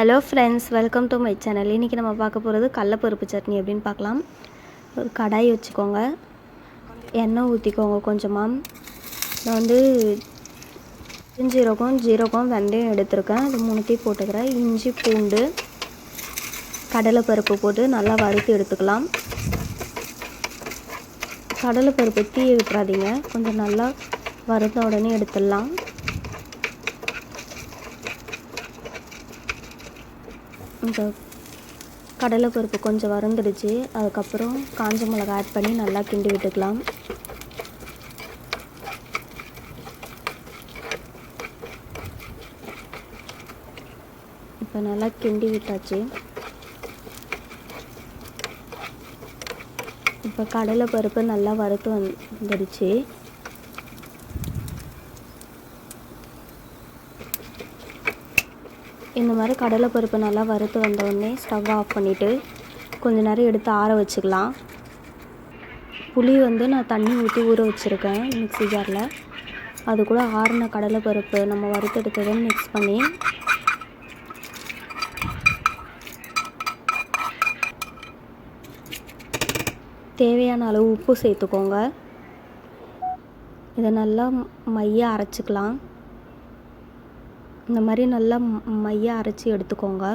Hello friends, welcome to my channel. இன்றைக்கி நம்ம பார்க்க போகிறது கடலைப்பருப்பு சட்னி எப்படின்னு பார்க்கலாம். ஒரு கடாய் வச்சுக்கோங்க, எண்ணெய் ஊற்றிக்கோங்க கொஞ்சமாக. நான் வந்து ஜீரகம் வெந்தயம் எடுத்துருக்கேன், அது மூணுத்தையும் போட்டுக்கிறேன். இஞ்சி பூண்டு கடலைப்பருப்பு போட்டு நல்லா வறுத்து எடுத்துக்கலாம். கடலைப்பருப்பு தீய விட்டுறாதீங்க, கொஞ்சம் நல்லா வறுத்த உடனே எடுத்துடலாம். இந்த கடலைப்பருப்பு கொஞ்சம் வறுந்துடுச்சு. அதுக்கப்புறம் காஞ்ச மிளகா ஆட் பண்ணி நல்லா கிண்டி விட்டுக்கலாம். இப்போ நல்லா கிண்டி விட்டாச்சு. இப்போ கடலைப்பருப்பு நல்லா வறுத்து வந்துடுச்சு. இந்த மாதிரி கடலைப்பருப்பு நல்லா வறுத்து வந்தோடனே ஸ்டவ் ஆஃப் பண்ணிவிட்டு கொஞ்ச நேரம் எடுத்து ஆற வச்சுக்கலாம். புளி வந்து நான் தண்ணி ஊற்றி ஊற வச்சுருக்கேன் மிக்ஸி ஜாரில். அது கூட ஆறின கடலைப்பருப்பு நம்ம வறுத்து எடுத்ததை மிக்ஸ் பண்ணி தேவையான அளவு உப்பு சேர்த்துக்கோங்க. இதை நல்லா மைய அரைச்சிக்கலாம். இந்த மாதிரி நல்லா மைய அரைச்சி எடுத்துக்கோங்க.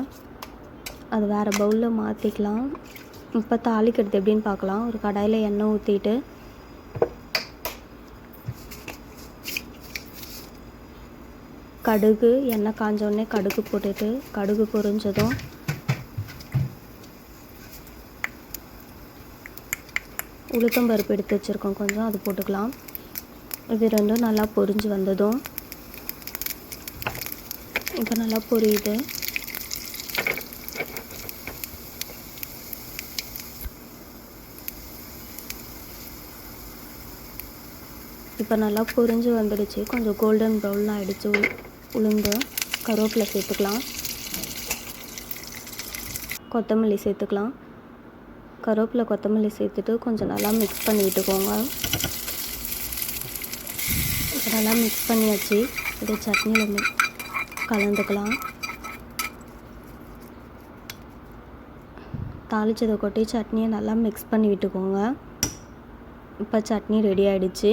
அது வேறு பவுலில் மாற்றிக்கலாம். இப்போ தாளிக்கிறது எப்படின்னு பார்க்கலாம். ஒரு கடாயில் எண்ணெய் ஊற்றிட்டு கடுகு, எண்ணெய் காஞ்சோடனே கடுகு போட்டுட்டு கடுகு பொரிஞ்சதும் உளுத்தம்பருப்பு எடுத்து வச்சுருக்கோம் கொஞ்சம், அது போட்டுக்கலாம். இது ரெண்டும் நல்லா பொரிஞ்சு வந்ததும் இப்போ நல்லா பொரியுது. இப்போ நல்லா பொரிஞ்சு வந்துடுச்சு. கொஞ்சம் கோல்டன் ப்ரௌன் ஆகிடுச்சு. உளுந்து கருவேப்பிலை சேர்த்துக்கலாம், கொத்தமல்லி சேர்த்துக்கலாம். கருவேப்பிலை கொத்தமல்லி சேர்த்துட்டு கொஞ்சம் நல்லா மிக்ஸ் பண்ணி விட்டுக்கோங்க. இப்போ நல்லா மிக்ஸ் பண்ணியாச்சு. இதை சட்னியில் கலந்துக்கலாம். தாளிச்சதை கொட்டி சட்னியை நல்லா மிக்ஸ் பண்ணி விட்டுக்கோங்க. இப்போ சட்னி ரெடி ஆகிடுச்சு.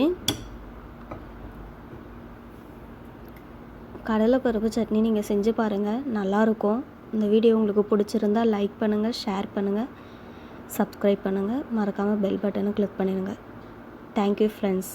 கடலைப்பருப்பு சட்னி நீங்கள் செஞ்சு பாருங்கள், நல்லாயிருக்கும். இந்த வீடியோ உங்களுக்கு பிடிச்சிருந்தால் லைக் பண்ணுங்கள், ஷேர் பண்ணுங்கள், சப்ஸ்கிரைப் பண்ணுங்கள். மறக்காமல் பெல் பட்டனை கிளிக் பண்ணிடுங்க. Thank you friends.